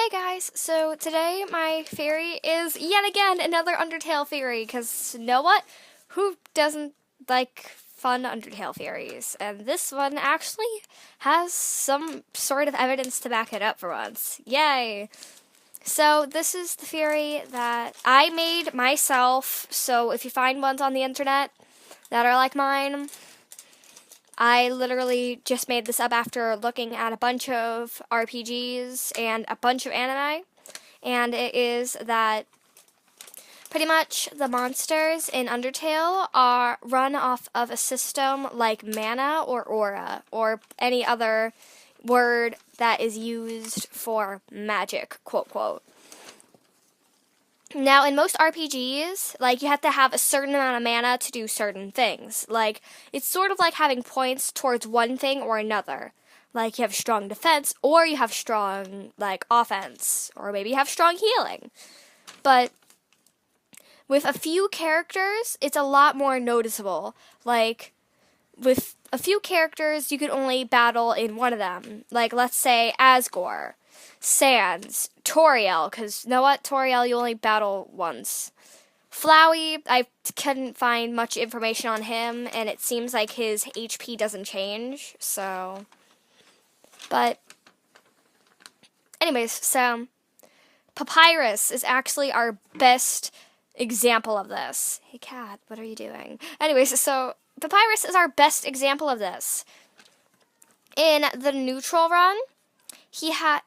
Hey guys, so today my theory is yet again another Undertale theory, because you know what? Who doesn't like fun Undertale theories? And this one actually has some sort of evidence to back it up for once. Yay! So this is the theory that I made myself, so if you find ones on the internet that are like mine, I literally just made this up after looking at a bunch of RPGs and a bunch of anime, and it is that pretty much the monsters in Undertale are run off of a system like mana or aura, or any other word that is used for magic, quote, quote. Now, in most RPGs, you have to have a certain amount of mana to do certain things. It's sort of like having points towards one thing or another. You have strong defense, or you have strong, offense, or maybe you have strong healing. But with a few characters, it's a lot more noticeable. With a few characters, you could only battle in one of them. Let's say Asgore, Sans, Toriel, because you know what? Toriel, you only battle once. Flowey, I couldn't find much information on him, and it seems like his HP doesn't change, so. But, anyways, so Papyrus is actually our best example of this. Hey, cat, what are you doing? Anyways, so Papyrus is our best example of this. In the neutral run, he had,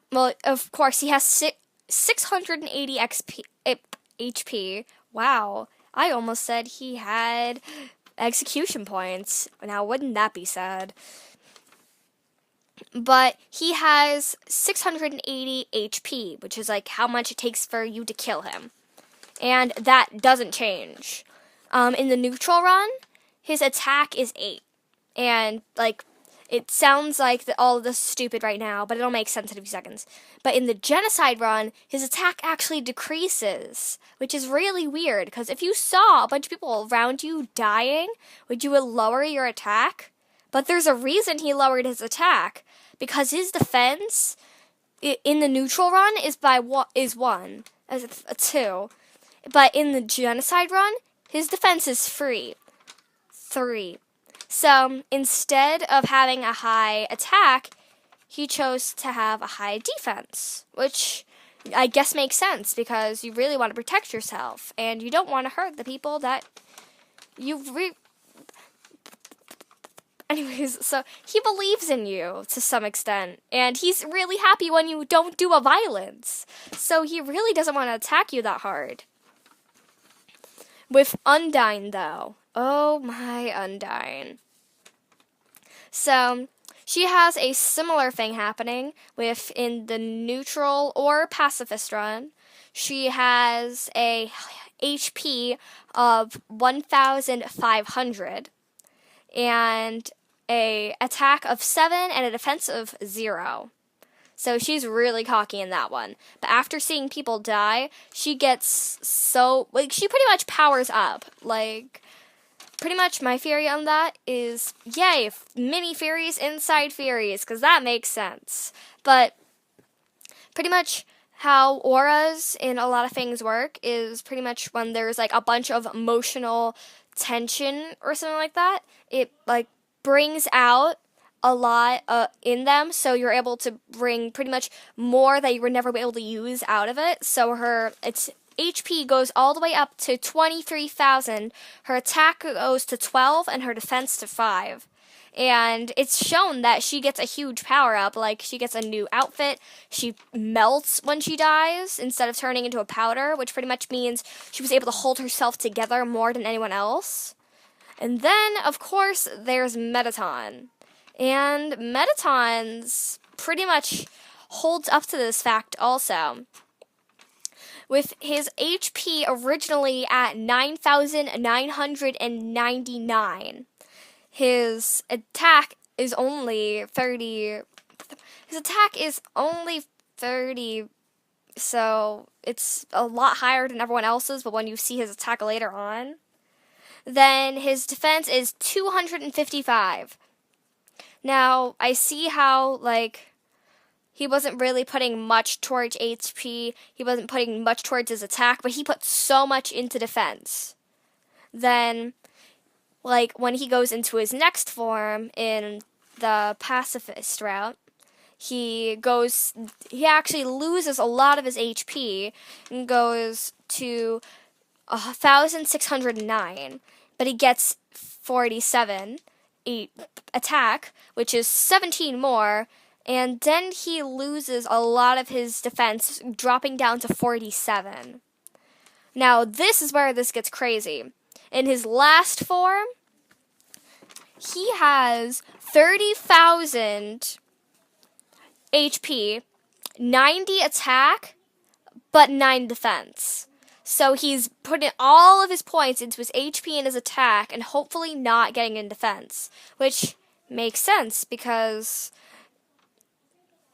of course, he has 680 HP. Wow, I almost said he had execution points. Now, wouldn't that be sad? But he has 680 HP, which is how much it takes for you to kill him. And that doesn't change. In the neutral run, his attack is 8. And, it sounds like all of this is stupid right now, but it'll make sense in a few seconds. But in the genocide run, his attack actually decreases, which is really weird, because if you saw a bunch of people around you dying, would you lower your attack? But there's a reason he lowered his attack, because his defense in the neutral run is 1, as a 2. But in the genocide run, his defense is 3. So, instead of having a high attack, he chose to have a high defense, which I guess makes sense, because you really want to protect yourself, and you don't want to hurt the people that you Anyways, so he believes in you to some extent, and he's really happy when you don't do a violence, so he really doesn't want to attack you that hard. With Undyne, though, oh my Undyne. So, she has a similar thing happening in the neutral or pacifist run. She has a HP of 1,500 and a attack of 7 and a defense of 0. So she's really cocky in that one. But after seeing people die, she gets she pretty much powers up. Pretty much my theory on that is, yay, mini theories inside theories, because that makes sense. But pretty much how auras in a lot of things work is pretty much when there's a bunch of emotional tension or something like that, it brings out a lot in them, so you're able to bring pretty much more that you were never able to use out of it. So its HP goes all the way up to 23,000, her attack goes to 12, and her defense to 5. And it's shown that she gets a huge power-up, she gets a new outfit, she melts when she dies, instead of turning into a powder, which pretty much means she was able to hold herself together more than anyone else. And then, of course, there's Metaton. And Metaton's pretty much holds up to this fact also. With his HP originally at 9,999, his attack is only 30. His attack is only 30, so it's a lot higher than everyone else's, but when you see his attack later on, then his defense is 255. Now, I see how, he wasn't really putting much towards HP. He wasn't putting much towards his attack, but he put so much into defense. Then, like, when he goes into his next form in the pacifist route, he actually loses a lot of his HP and goes to 1,609, but he gets 47 attack, which is 17 more, and then he loses a lot of his defense, dropping down to 47. Now, this is where this gets crazy. In his last form, he has 30,000 HP, 90 attack, but 9 defense. So he's putting all of his points into his HP and his attack, and hopefully not getting in defense. Which makes sense, because,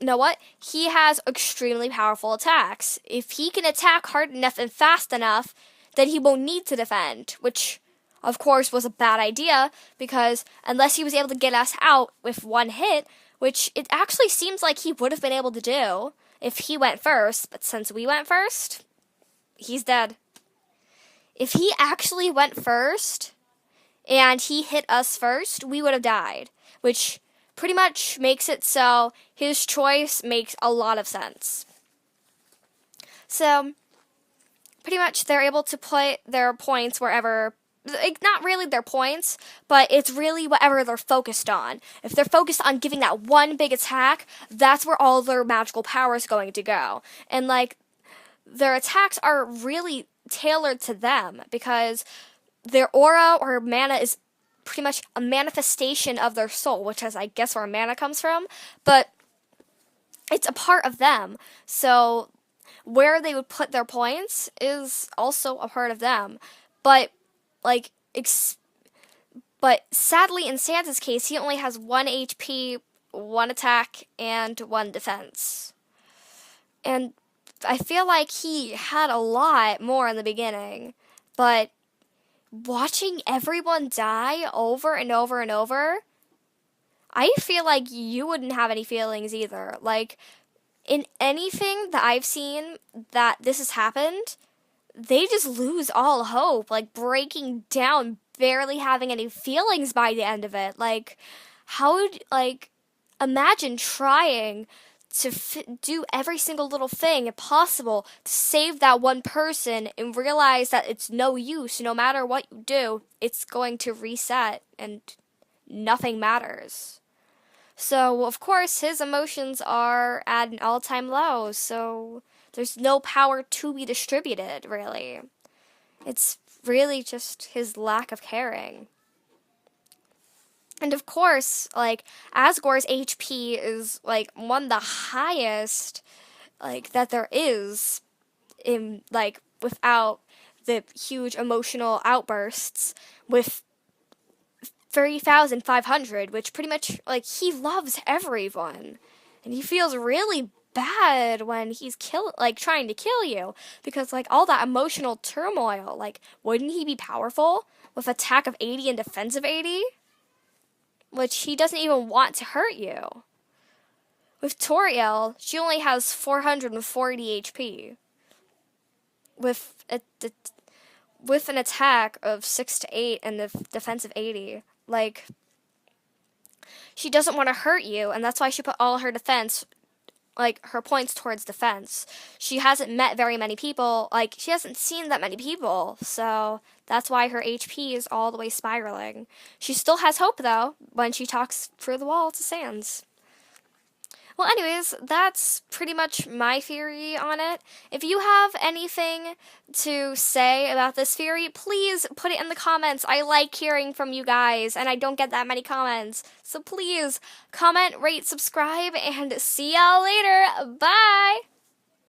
you know what? He has extremely powerful attacks. If he can attack hard enough and fast enough, then he won't need to defend. Which, of course, was a bad idea, because unless he was able to get us out with one hit, which it actually seems like he would have been able to do if he went first, but since we went first, he's dead. If he actually went first and he hit us first, we would have died, which pretty much makes it so his choice makes a lot of sense. So, pretty much they're able to put their points wherever, like, not really their points, but it's really whatever they're focused on. If they're focused on giving that one big attack, that's where all their magical power is going to go. And, like, their attacks are really tailored to them, because their aura or mana is pretty much a manifestation of their soul, which is, I guess, where mana comes from, but it's a part of them. So where they would put their points is also a part of them. But, like, but sadly, in Santa's case, he only has 1 HP, 1 attack, and 1 defense. And I feel like he had a lot more in the beginning, but watching everyone die over and over and over, I feel like you wouldn't have any feelings either. Like, in anything that I've seen that this has happened, they just lose all hope, like breaking down, barely having any feelings by the end of it. Like, imagine trying to do every single little thing possible to save that one person and realize that it's no use. No matter what you do, it's going to reset and nothing matters. So, of course, his emotions are at an all-time low, so there's no power to be distributed, really. It's really just his lack of caring. And of course, like, Asgore's HP is, like, one of the highest, like, that there is in, like, without the huge emotional outbursts, with 30,500, which pretty much, like, he loves everyone. And he feels really bad when he's trying to kill you, because, like, all that emotional turmoil, like, wouldn't he be powerful with attack of 80 and defense of 80? Which he doesn't even want to hurt you. With Toriel, she only has 440 HP. With an attack of 6 to 8 and a defense of 80. Like, she doesn't want to hurt you, and that's why she put all her defense, like, her points towards defense. She hasn't met very many people, like, she hasn't seen that many people, so that's why her HP is all the way spiraling. She still has hope, though, when she talks through the wall to Sans. Well, anyways, that's pretty much my theory on it. If you have anything to say about this theory, please put it in the comments. I like hearing from you guys, and I don't get that many comments. So please, comment, rate, subscribe, and see y'all later. Bye!